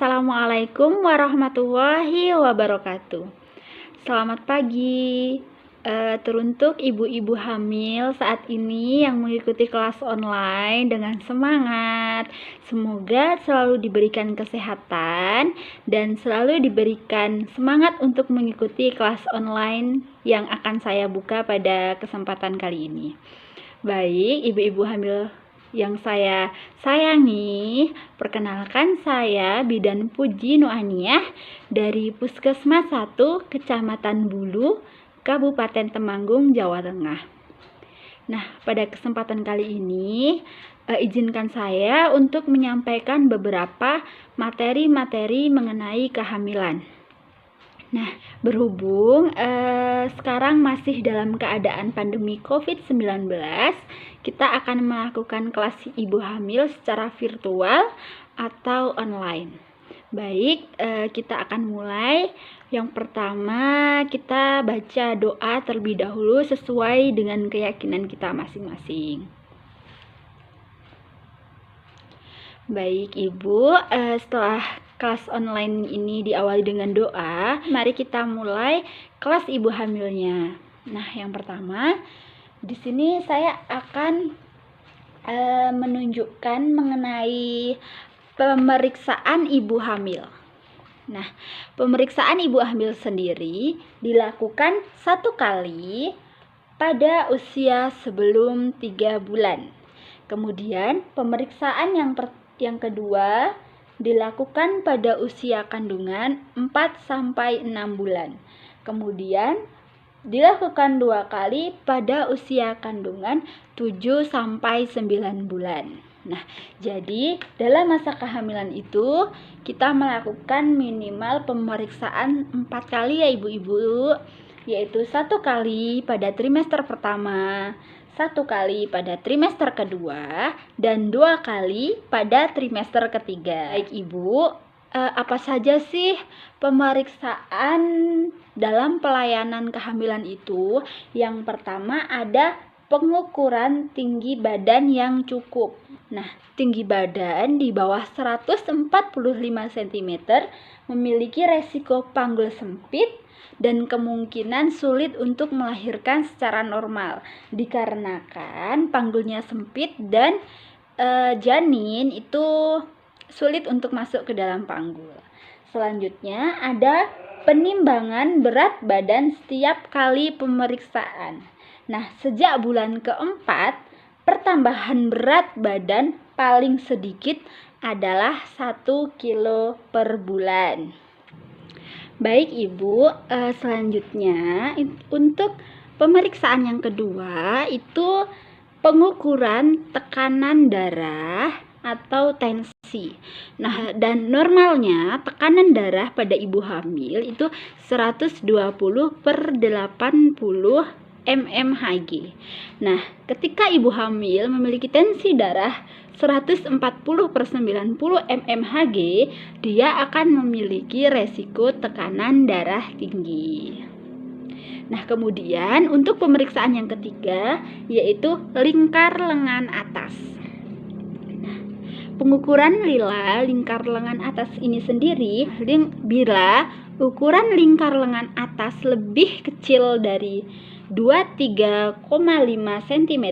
Assalamualaikum warahmatullahi wabarakatuh. Selamat pagi. Teruntuk ibu-ibu hamil saat ini yang mengikuti kelas online dengan semangat. Semoga selalu diberikan kesehatan dan selalu diberikan semangat untuk mengikuti kelas online yang akan saya buka pada kesempatan kali ini. Baik, ibu-ibu hamil yang saya sayangi, perkenalkan saya Bidan Puji Nuaniah dari Puskesmas 1 Kecamatan Bulu, Kabupaten Temanggung, Jawa Tengah. Nah, pada kesempatan kali ini izinkan saya untuk menyampaikan beberapa materi-materi mengenai kehamilan. Nah, berhubung sekarang masih dalam keadaan pandemi COVID-19, kita akan melakukan kelas ibu hamil secara virtual atau online. Baik, kita akan mulai. Yang pertama, kita baca doa terlebih dahulu sesuai dengan keyakinan kita masing-masing. Baik Ibu, setelah kelas online ini diawali dengan doa, mari kita mulai kelas ibu hamilnya. Nah, yang pertama, di sini saya akan menunjukkan mengenai pemeriksaan ibu hamil. Nah, pemeriksaan ibu hamil sendiri dilakukan 1 kali pada usia sebelum 3 bulan. Kemudian pemeriksaan yang kedua dilakukan pada usia kandungan 4-6 bulan. Kemudian dilakukan 2 kali pada usia kandungan 7-9 bulan. Nah, jadi dalam masa kehamilan itu kita melakukan minimal pemeriksaan 4 kali ya ibu-ibu, yaitu 1 kali pada trimester pertama, 1 kali pada trimester kedua, dan 2 kali pada trimester ketiga. Baik Ibu, apa saja sih pemeriksaan dalam pelayanan kehamilan itu? Yang pertama ada pengukuran tinggi badan yang cukup. Nah, tinggi badan di bawah 145 cm memiliki resiko panggul sempit dan kemungkinan sulit untuk melahirkan secara normal dikarenakan panggulnya sempit dan janin itu sulit untuk masuk ke dalam panggul. Selanjutnya ada penimbangan berat badan setiap kali pemeriksaan. Nah, sejak bulan keempat, pertambahan berat badan paling sedikit adalah 1 kilo per bulan. Baik Ibu, selanjutnya untuk pemeriksaan yang kedua itu pengukuran tekanan darah atau tensi. Nah, dan normalnya tekanan darah pada ibu hamil itu 120/80 mmHg. Nah, ketika ibu hamil memiliki tensi darah 140/90 mmHg, dia akan memiliki resiko tekanan darah tinggi. Nah, kemudian untuk pemeriksaan yang ketiga yaitu lingkar lengan atas. Nah, pengukuran lingkar lengan atas ini sendiri bila ukuran lingkar lengan atas lebih kecil dari 23,5 cm,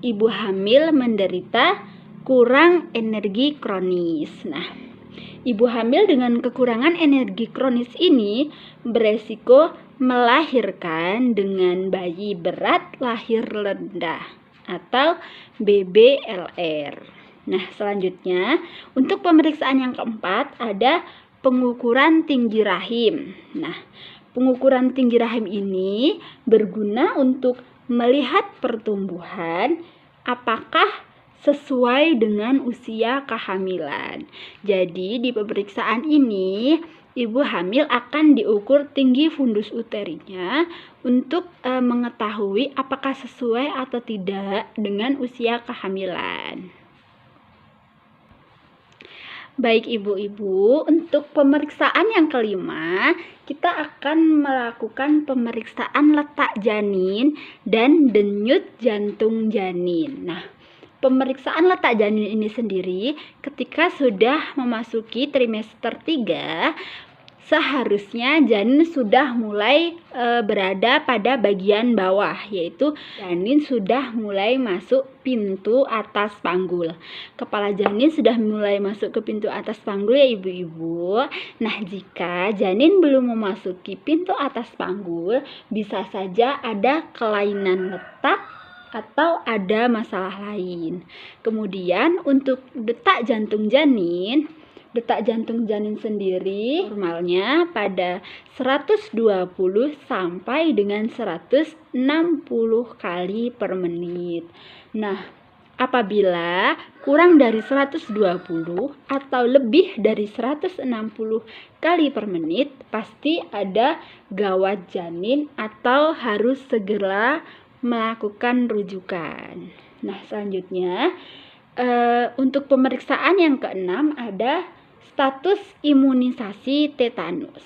ibu hamil menderita kurang energi kronis. Nah, ibu hamil dengan kekurangan energi kronis ini beresiko melahirkan dengan bayi berat lahir rendah atau BBLR. Nah, selanjutnya untuk pemeriksaan yang keempat ada pengukuran tinggi rahim. Nah, pengukuran tinggi rahim ini berguna untuk melihat pertumbuhan apakah sesuai dengan usia kehamilan. Jadi di pemeriksaan ini ibu hamil akan diukur tinggi fundus uterinya untuk mengetahui apakah sesuai atau tidak dengan usia kehamilan. Baik ibu-ibu, untuk pemeriksaan yang kelima, kita akan melakukan pemeriksaan letak janin dan denyut jantung janin. Nah, pemeriksaan letak janin ini sendiri ketika sudah memasuki trimester 3, seharusnya janin sudah mulai berada pada bagian bawah, yaitu janin sudah mulai masuk pintu atas panggul. Kepala janin sudah mulai masuk ke pintu atas panggul ya ibu-ibu. Nah, jika janin belum memasuki pintu atas panggul, bisa saja ada kelainan letak atau ada masalah lain. Kemudian untuk detak jantung janin sendiri normalnya pada 120 sampai dengan 160 kali per menit. Nah, apabila kurang dari 120 atau lebih dari 160 kali per menit, pasti ada gawat janin atau harus segera melakukan rujukan. Nah, selanjutnya untuk pemeriksaan yang keenam ada status imunisasi tetanus.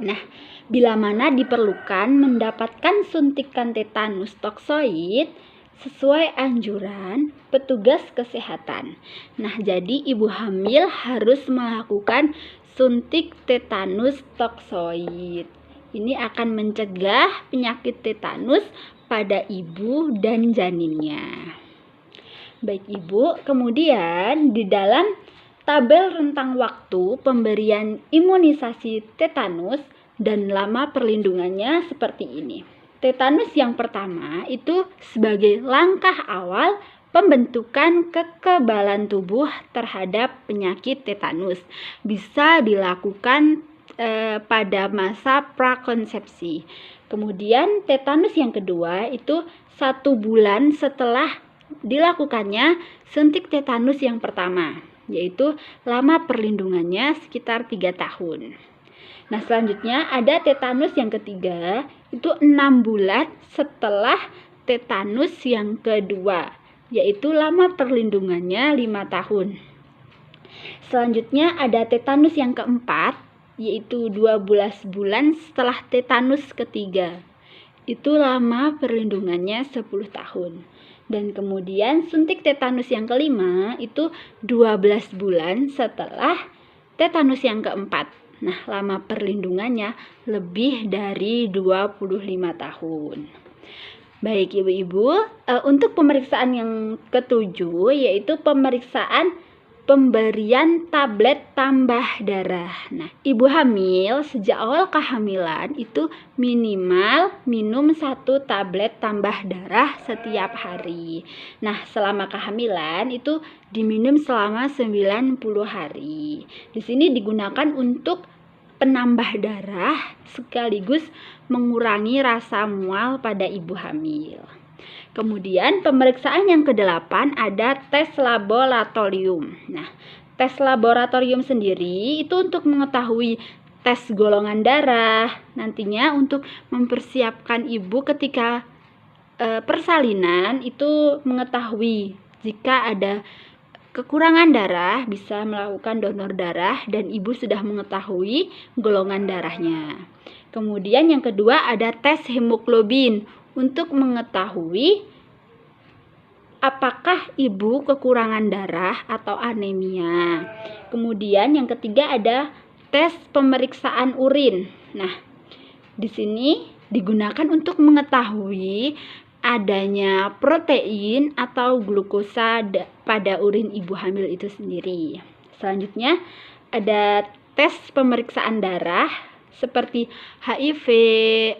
Nah, bila mana diperlukan mendapatkan suntikan tetanus toksoid sesuai anjuran petugas kesehatan. Nah, jadi ibu hamil harus melakukan suntik tetanus toksoid. Ini akan mencegah penyakit tetanus pada ibu dan janinnya. Baik ibu, kemudian di dalam tabel rentang waktu pemberian imunisasi tetanus dan lama perlindungannya seperti ini. Tetanus yang pertama itu sebagai langkah awal pembentukan kekebalan tubuh terhadap penyakit tetanus. Bisa dilakukan pada masa prakonsepsi. Kemudian tetanus yang kedua itu 1 bulan setelah dilakukannya suntik tetanus yang pertama, yaitu lama perlindungannya sekitar 3 tahun. Nah, selanjutnya ada tetanus yang ketiga, itu 6 bulan setelah tetanus yang kedua, yaitu lama perlindungannya 5 tahun. Selanjutnya ada tetanus yang keempat, yaitu 12 bulan setelah tetanus ketiga. Itu lama perlindungannya 10 tahun. Dan kemudian suntik tetanus yang kelima itu 12 bulan setelah tetanus yang keempat. Nah, lama perlindungannya lebih dari 25 tahun. Baik ibu-ibu, untuk pemeriksaan yang ketujuh yaitu pemeriksaan pemberian tablet tambah darah. Nah, ibu hamil sejak awal kehamilan itu minimal minum 1 tablet tambah darah setiap hari. Nah, selama kehamilan itu diminum selama 90 hari. Di sini digunakan untuk penambah darah sekaligus mengurangi rasa mual pada ibu hamil. Kemudian pemeriksaan yang ke-8 ada tes laboratorium. Nah, tes laboratorium sendiri itu untuk mengetahui tes golongan darah, nantinya untuk mempersiapkan ibu ketika persalinan itu mengetahui jika ada kekurangan darah bisa melakukan donor darah dan ibu sudah mengetahui golongan darahnya. Kemudian yang kedua ada tes hemoglobin untuk mengetahui apakah ibu kekurangan darah atau anemia. Kemudian yang ketiga ada tes pemeriksaan urin. Nah, di sini digunakan untuk mengetahui adanya protein atau glukosa pada urin ibu hamil itu sendiri. Selanjutnya ada tes pemeriksaan darah seperti HIV,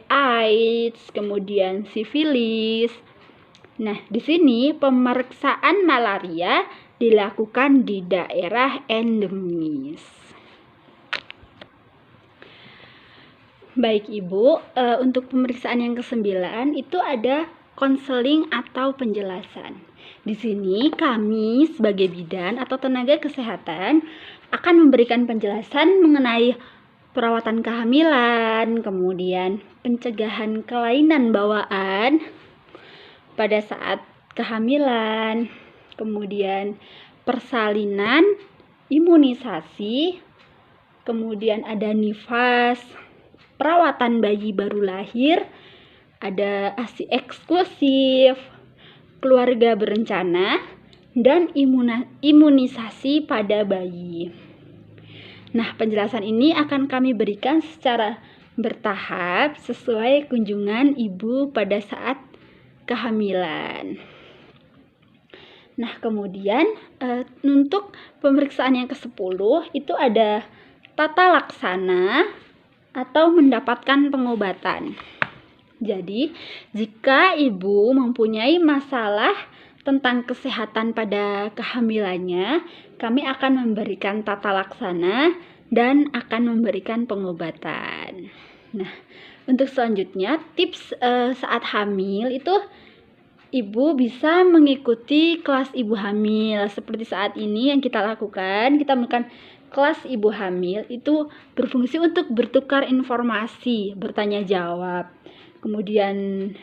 AIDS, kemudian sifilis. Nah, di sini pemeriksaan malaria dilakukan di daerah endemis. Baik Ibu, untuk pemeriksaan yang ke-9 itu ada konseling atau penjelasan. Di sini kami sebagai bidan atau tenaga kesehatan akan memberikan penjelasan mengenai perawatan kehamilan, kemudian pencegahan kelainan bawaan pada saat kehamilan, kemudian persalinan, imunisasi, kemudian ada nifas, perawatan bayi baru lahir, ada ASI eksklusif, keluarga berencana, dan imunisasi pada bayi. Nah, penjelasan ini akan kami berikan secara bertahap sesuai kunjungan ibu pada saat kehamilan. Nah, kemudian untuk pemeriksaan yang ke-10 itu ada tata laksana atau mendapatkan pengobatan. Jadi, jika ibu mempunyai masalah tentang kesehatan pada kehamilannya, kami akan memberikan tata laksana dan akan memberikan pengobatan. Nah, untuk selanjutnya, tips saat hamil itu ibu bisa mengikuti kelas ibu hamil. Seperti saat ini yang kita lakukan, kita melakukan kelas ibu hamil itu berfungsi untuk bertukar informasi, bertanya jawab. Kemudian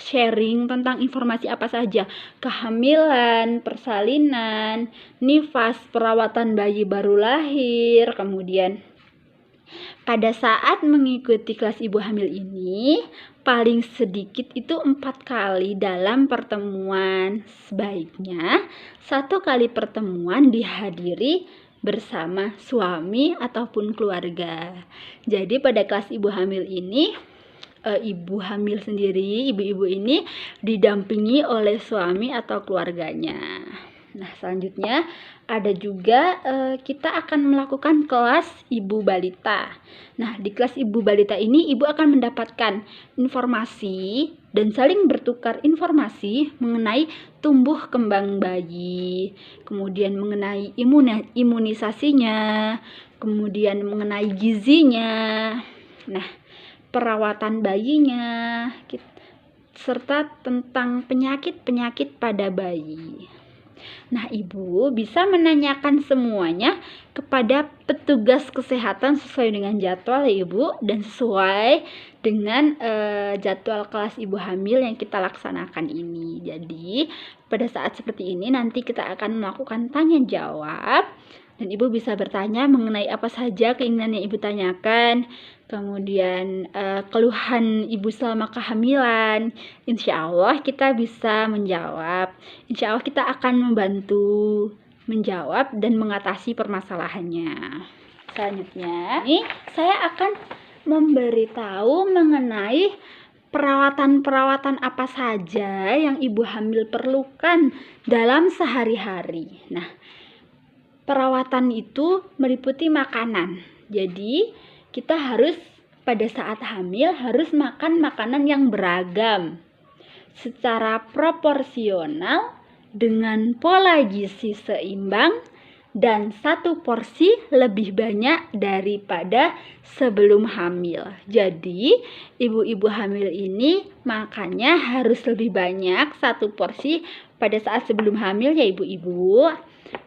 sharing tentang informasi apa saja, kehamilan, persalinan, nifas, perawatan bayi baru lahir. Kemudian pada saat mengikuti kelas ibu hamil ini, paling sedikit itu 4 kali dalam pertemuan. Sebaiknya 1 kali pertemuan dihadiri bersama suami ataupun keluarga. Jadi pada kelas ibu hamil ini, ibu hamil sendiri, ibu-ibu ini didampingi oleh suami atau keluarganya. Nah, selanjutnya ada juga kita akan melakukan kelas ibu balita. Nah, di kelas ibu balita ini ibu akan mendapatkan informasi dan saling bertukar informasi mengenai tumbuh kembang bayi, kemudian mengenai imunisasinya, kemudian mengenai gizinya. Nah, perawatan bayinya, serta tentang penyakit-penyakit pada bayi. Nah, ibu bisa menanyakan semuanya kepada petugas kesehatan sesuai dengan jadwal ya ibu, dan sesuai dengan jadwal kelas ibu hamil yang kita laksanakan ini. Jadi pada saat seperti ini nanti kita akan melakukan tanya jawab, dan ibu bisa bertanya mengenai apa saja keinginan yang ibu tanyakan, kemudian keluhan ibu selama kehamilan. Insya Allah kita bisa menjawab. Insya Allah kita akan membantu menjawab dan mengatasi permasalahannya. Selanjutnya, ini saya akan memberitahu mengenai perawatan-perawatan apa saja yang ibu hamil perlukan dalam sehari-hari. Nah, perawatan itu meliputi makanan. Jadi, kita harus pada saat hamil harus makan makanan yang beragam secara proporsional dengan pola gizi seimbang dan 1 porsi lebih banyak daripada sebelum hamil. Jadi, ibu-ibu hamil ini makannya harus lebih banyak 1 porsi pada saat sebelum hamil ya ibu-ibu.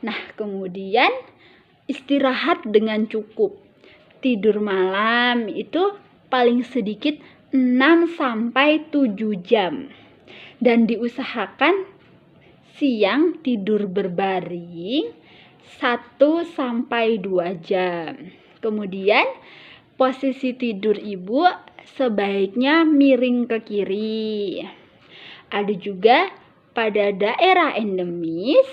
Nah, kemudian istirahat dengan cukup. Tidur malam itu paling sedikit 6-7 jam. Dan diusahakan siang tidur berbaring 1-2 jam. Kemudian posisi tidur ibu sebaiknya miring ke kiri. Ada juga pada daerah endemis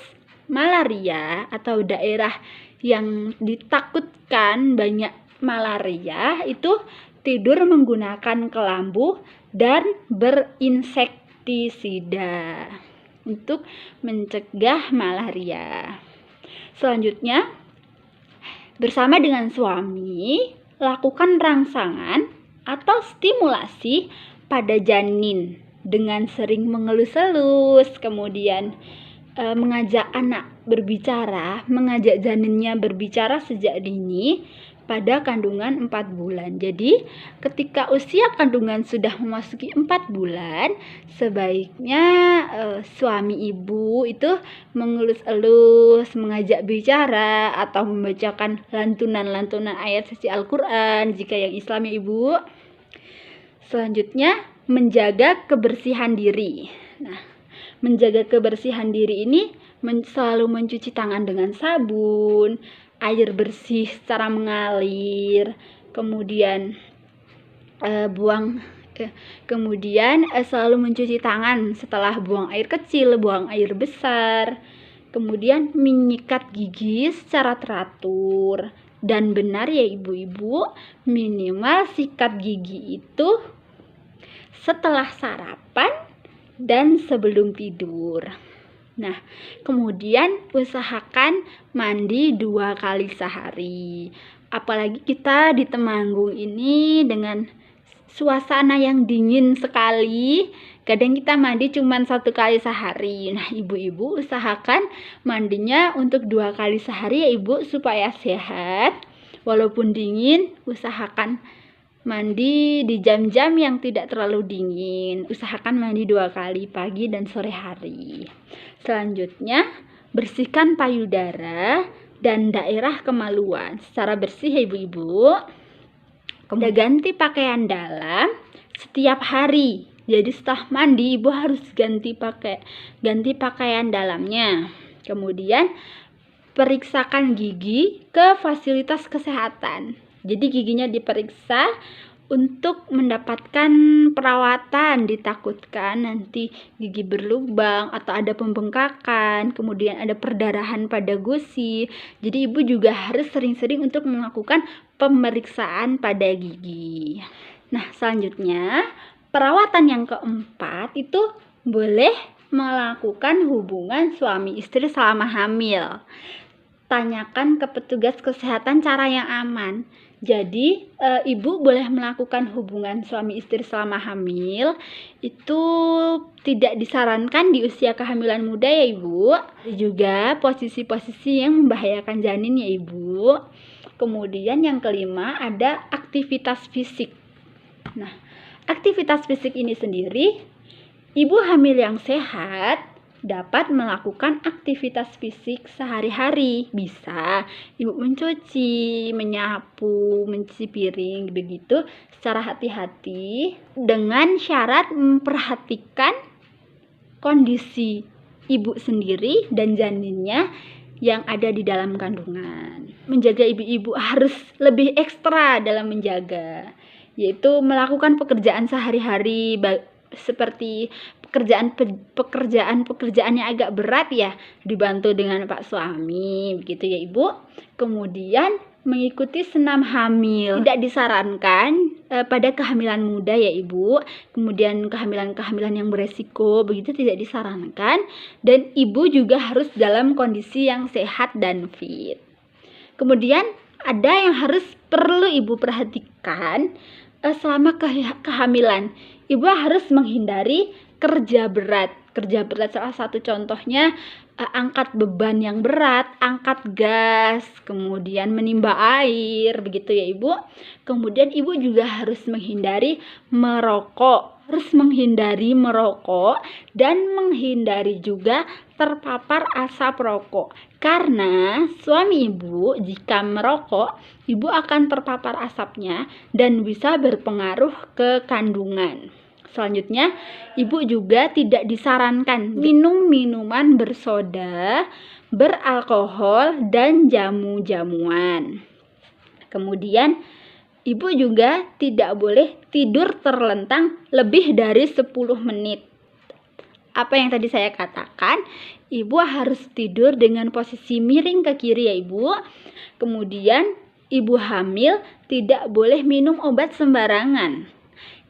malaria atau daerah yang ditakutkan banyak malaria itu tidur menggunakan kelambu dan berinsektisida untuk mencegah malaria. Selanjutnya, bersama dengan suami, lakukan rangsangan atau stimulasi pada janin dengan sering mengelus-elus, kemudian mengajak anak berbicara, mengajak janinnya berbicara sejak dini pada kandungan 4 bulan. Jadi, ketika usia kandungan sudah memasuki 4 bulan, sebaiknya suami ibu itu mengelus-elus, mengajak bicara, atau membacakan lantunan-lantunan ayat suci Al-Quran jika yang Islam ya ibu. Selanjutnya, menjaga kebersihan diri. Nah, menjaga kebersihan diri ini selalu mencuci tangan dengan sabun, air bersih secara mengalir, kemudian buang Kemudian selalu mencuci tangan setelah buang air kecil, buang air besar. Kemudian menyikat gigi secara teratur. Dan benar ya ibu-ibu, minimal sikat gigi itu setelah sarapan dan sebelum tidur. Nah, kemudian usahakan mandi 2 kali sehari. Apalagi kita di Temanggung ini dengan suasana yang dingin sekali, kadang kita mandi cuma 1 kali sehari. Nah, ibu-ibu usahakan mandinya untuk 2 kali sehari ya ibu, supaya sehat. Walaupun dingin, usahakan mandi di jam-jam yang tidak terlalu dingin. Usahakan mandi 2 kali, pagi dan sore hari. Selanjutnya, bersihkan payudara dan daerah kemaluan secara bersih ya ibu-ibu. Kemudian ganti pakaian dalam setiap hari. Jadi setelah mandi ibu harus ganti pakaian dalamnya. Kemudian periksakan gigi ke fasilitas kesehatan. Jadi giginya diperiksa untuk mendapatkan perawatan. Ditakutkan nanti gigi berlubang atau ada pembengkakan, kemudian ada perdarahan pada gusi. Jadi ibu juga harus sering-sering untuk melakukan pemeriksaan pada gigi. Nah, selanjutnya perawatan yang keempat itu boleh melakukan hubungan suami istri selama hamil. Tanyakan ke petugas kesehatan cara yang aman. Jadi ibu boleh melakukan hubungan suami istri selama hamil. Itu tidak disarankan di usia kehamilan muda ya ibu. Juga posisi-posisi yang membahayakan janin ya ibu. Kemudian yang kelima ada aktivitas fisik. Nah, aktivitas fisik ini sendiri, ibu hamil yang sehat dapat melakukan aktivitas fisik sehari-hari. Bisa ibu mencuci, menyapu, mencuci piring, begitu secara hati-hati dengan syarat memperhatikan kondisi ibu sendiri dan janinnya yang ada di dalam kandungan. Menjaga ibu-ibu harus lebih ekstra dalam menjaga, yaitu melakukan pekerjaan sehari-hari seperti pekerjaan-pekerjaan yang agak berat ya, dibantu dengan Pak suami, begitu ya ibu. Kemudian mengikuti senam hamil, tidak disarankan pada kehamilan muda ya ibu. Kemudian kehamilan-kehamilan yang beresiko, begitu tidak disarankan. Dan ibu juga harus dalam kondisi yang sehat dan fit. Kemudian ada yang perlu ibu perhatikan selama kehamilan. Ibu harus menghindari kerja berat. Kerja berat salah satu contohnya angkat beban yang berat, angkat gas, kemudian menimba air, begitu ya ibu. Kemudian ibu juga harus menghindari merokok. Dan menghindari juga terpapar asap rokok. Karena suami ibu jika merokok, ibu akan terpapar asapnya dan bisa berpengaruh ke kandungan. Selanjutnya, ibu juga tidak disarankan minum minuman bersoda, beralkohol, dan jamu-jamuan. Kemudian, ibu juga tidak boleh tidur terlentang lebih dari 10 menit. Apa yang tadi saya katakan, ibu harus tidur dengan posisi miring ke kiri ya ibu. Kemudian, ibu hamil tidak boleh minum obat sembarangan.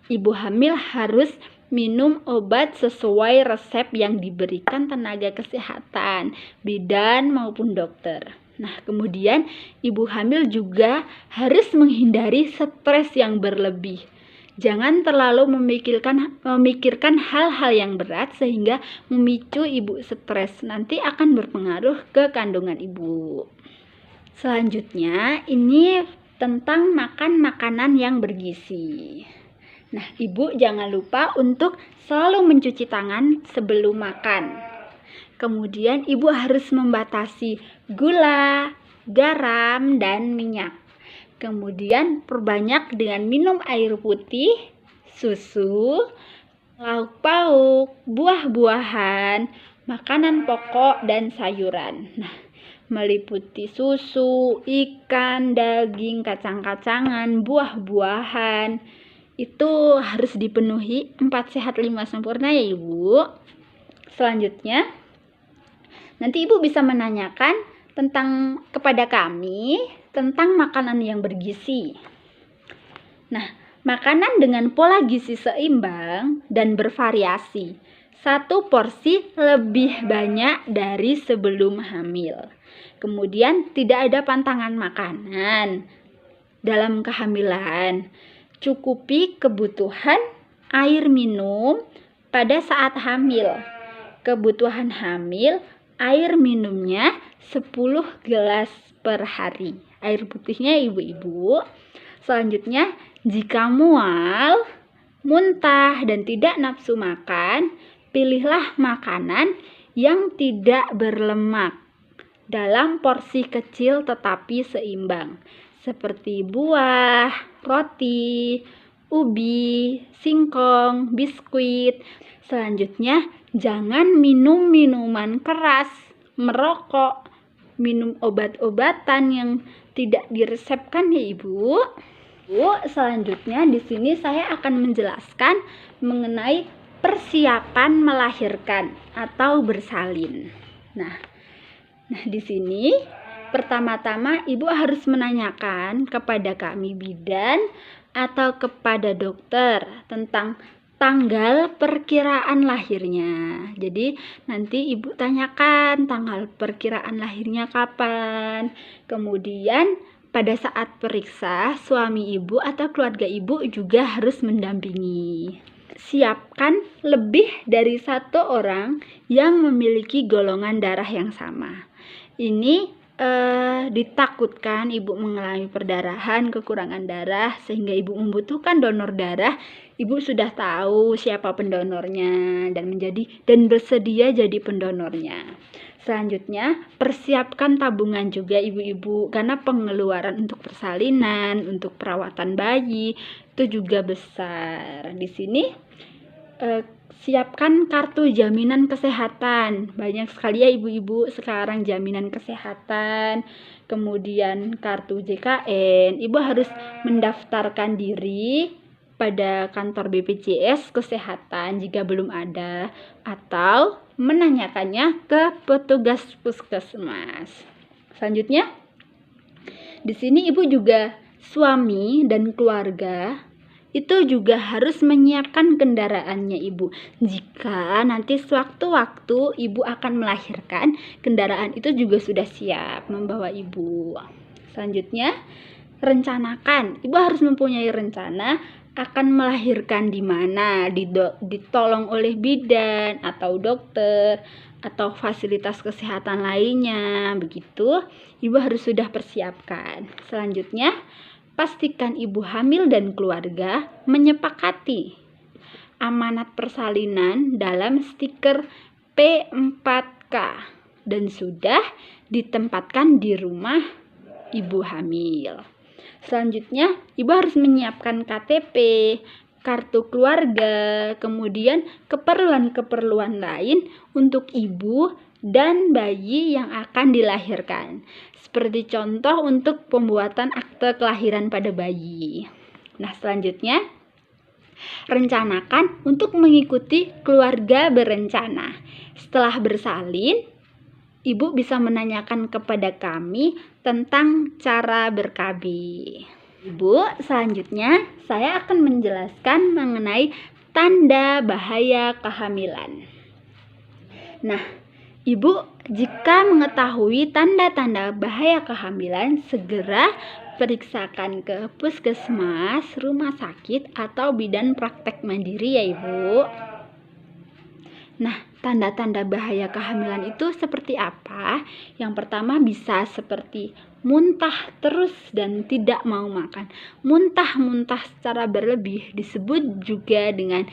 Ibu hamil harus minum obat sesuai resep yang diberikan tenaga kesehatan, bidan maupun dokter. Nah, kemudian ibu hamil juga harus menghindari stres yang berlebih. Jangan terlalu memikirkan hal-hal yang berat sehingga memicu ibu stres. Nanti akan berpengaruh ke kandungan ibu. Selanjutnya, ini tentang makan makanan yang bergizi. Nah, ibu jangan lupa untuk selalu mencuci tangan sebelum makan. Kemudian ibu harus membatasi gula, garam, dan minyak. Kemudian perbanyak dengan minum air putih, susu, lauk pauk, buah-buahan, makanan pokok, dan sayuran. Nah, meliputi susu, ikan, daging, kacang-kacangan, buah-buahan. itu harus dipenuhi 4 sehat 5 sempurna ya Ibu. Selanjutnya, nanti Ibu bisa menanyakan kepada kami tentang makanan yang bergizi. Nah, makanan dengan pola gizi seimbang dan bervariasi. 1 porsi lebih banyak dari sebelum hamil. Kemudian tidak ada pantangan makanan dalam kehamilan. Cukupi kebutuhan air minum pada saat hamil. Kebutuhan hamil, air minumnya 10 gelas per hari. Air putihnya ibu-ibu. Selanjutnya, jika mual, muntah, dan tidak nafsu makan, pilihlah makanan yang tidak berlemak dalam porsi kecil tetapi seimbang, seperti buah, roti, ubi, singkong, biskuit. Selanjutnya, jangan minum minuman keras, merokok, minum obat-obatan yang tidak diresepkan ya Ibu. Selanjutnya di sini saya akan menjelaskan mengenai persiapan melahirkan atau bersalin. Nah, di sini pertama-tama Ibu harus menanyakan kepada kami bidan atau kepada dokter tentang tanggal perkiraan lahirnya. Jadi nanti Ibu tanyakan tanggal perkiraan lahirnya kapan. Kemudian pada saat periksa, suami Ibu atau keluarga Ibu juga harus mendampingi. Siapkan lebih dari 1 orang yang memiliki golongan darah yang sama. Ini ditakutkan Ibu mengalami perdarahan, kekurangan darah, sehingga Ibu membutuhkan donor darah. Ibu sudah tahu siapa pendonornya dan bersedia jadi pendonornya. Selanjutnya, persiapkan tabungan juga ibu-ibu, karena pengeluaran untuk persalinan, untuk perawatan bayi itu juga besar. Di sini siapkan kartu jaminan kesehatan. Banyak sekali ya ibu-ibu sekarang jaminan kesehatan, kemudian kartu JKN. Ibu harus mendaftarkan diri pada kantor BPJS Kesehatan jika belum ada, atau menanyakannya ke petugas puskesmas. Selanjutnya, di sini Ibu juga suami dan keluarga itu juga harus menyiapkan kendaraannya Ibu. Jika nanti sewaktu-waktu Ibu akan melahirkan, kendaraan itu juga sudah siap membawa Ibu. Selanjutnya, rencanakan. Ibu harus mempunyai rencana akan melahirkan di mana, ditolong oleh bidan atau dokter atau fasilitas kesehatan lainnya. Begitu, Ibu harus sudah persiapkan. Selanjutnya, pastikan ibu hamil dan keluarga menyepakati amanat persalinan dalam stiker P4K dan sudah ditempatkan di rumah ibu hamil. Selanjutnya, ibu harus menyiapkan KTP, kartu keluarga, kemudian keperluan-keperluan lain untuk ibu dan bayi yang akan dilahirkan. Seperti contoh untuk pembuatan akte kelahiran pada bayi. Nah, selanjutnya, rencanakan untuk mengikuti keluarga berencana. Setelah bersalin, Ibu bisa menanyakan kepada kami tentang cara ber-KB. Ibu, selanjutnya saya akan menjelaskan mengenai tanda bahaya kehamilan. Nah, Ibu, jika mengetahui tanda-tanda bahaya kehamilan, segera periksakan ke puskesmas, rumah sakit, atau bidan praktek mandiri ya Ibu. Nah, tanda-tanda bahaya kehamilan itu seperti apa? Yang pertama bisa seperti muntah terus dan tidak mau makan. Muntah-muntah secara berlebih disebut juga dengan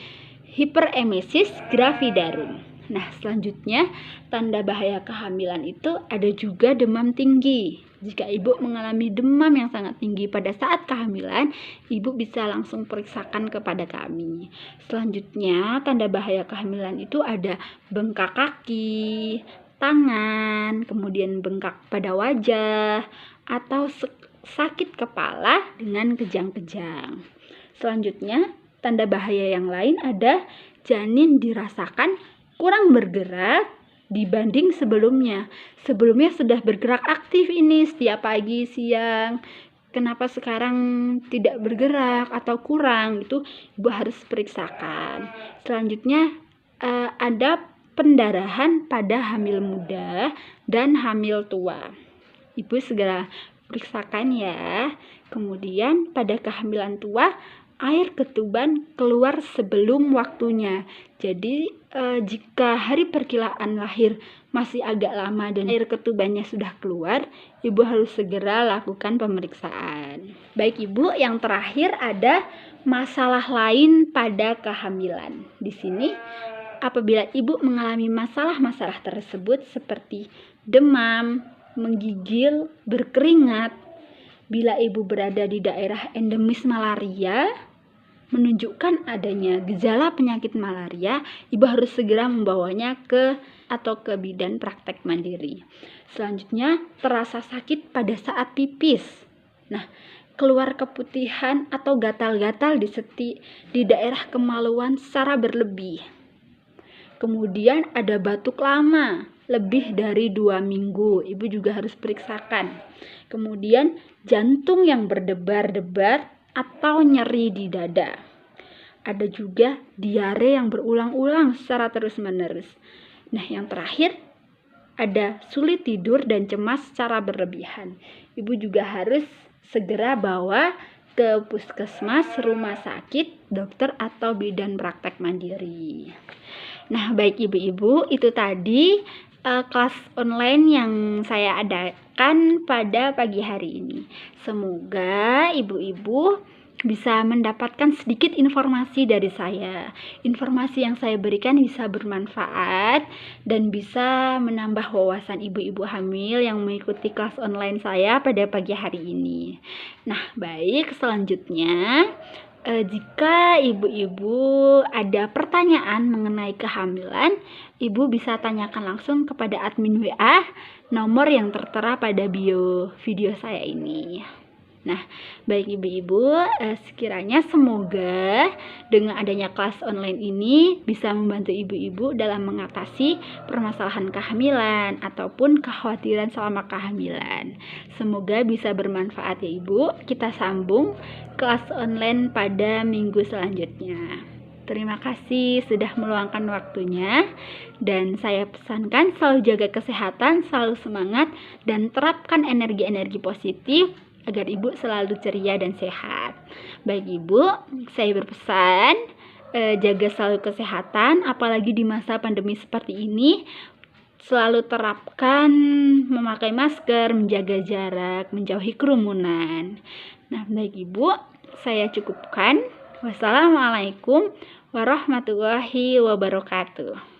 hiperemesis gravidarum. Nah, selanjutnya tanda bahaya kehamilan itu ada juga demam tinggi. Jika ibu mengalami demam yang sangat tinggi pada saat kehamilan, ibu bisa langsung periksakan kepada kami. Selanjutnya, tanda bahaya kehamilan itu ada bengkak kaki, tangan, kemudian bengkak pada wajah, atau sakit kepala dengan kejang-kejang. Selanjutnya, tanda bahaya yang lain ada janin dirasakan kurang bergerak dibanding sebelumnya. Sebelumnya sudah bergerak aktif ini setiap pagi, siang. Kenapa sekarang tidak bergerak atau kurang? Itu ibu harus periksakan. Selanjutnya ada pendarahan pada hamil muda dan hamil tua. Ibu segera periksakan ya. Kemudian pada kehamilan tua, air ketuban keluar sebelum waktunya. Jadi jika hari perkiraan lahir masih agak lama dan air ketubannya sudah keluar, ibu harus segera lakukan pemeriksaan. Baik ibu, yang terakhir ada masalah lain pada kehamilan. Di sini apabila ibu mengalami masalah-masalah tersebut seperti demam, menggigil, berkeringat, bila ibu berada di daerah endemis malaria, menunjukkan adanya gejala penyakit malaria, ibu harus segera membawanya ke bidan praktek mandiri. Selanjutnya, terasa sakit pada saat pipis. Nah, keluar keputihan atau gatal-gatal di daerah kemaluan secara berlebih. Kemudian ada batuk lama, lebih dari 2 minggu. Ibu juga harus periksakan. Kemudian jantung yang berdebar-debar atau nyeri di dada. Ada juga diare yang berulang-ulang secara terus-menerus. Nah, yang terakhir ada sulit tidur dan cemas secara berlebihan. Ibu juga harus segera bawa ke puskesmas, rumah sakit, dokter atau bidan praktek mandiri. Nah, baik ibu-ibu, itu tadi kelas online yang saya adakan pada pagi hari ini. Semoga ibu-ibu bisa mendapatkan sedikit informasi dari saya. Informasi yang saya berikan bisa bermanfaat dan bisa menambah wawasan ibu-ibu hamil yang mengikuti kelas online saya pada pagi hari ini. Nah, baik, selanjutnya jika ibu-ibu ada pertanyaan mengenai kehamilan, ibu bisa tanyakan langsung kepada admin WA nomor yang tertera pada bio video saya ini. Nah, baik ibu-ibu, sekiranya semoga dengan adanya kelas online ini bisa membantu ibu-ibu dalam mengatasi permasalahan kehamilan ataupun kekhawatiran selama kehamilan. Semoga bisa bermanfaat ya ibu. Kita sambung kelas online pada minggu selanjutnya. Terima kasih sudah meluangkan waktunya, dan saya pesankan selalu jaga kesehatan, selalu semangat, dan terapkan energi-energi positif agar ibu selalu ceria dan sehat. Baik ibu, saya berpesan jaga selalu kesehatan, apalagi di masa pandemi seperti ini. Selalu terapkan memakai masker, menjaga jarak, menjauhi kerumunan. Nah, baik ibu, saya cukupkan. Wassalamualaikum warahmatullahi wabarakatuh.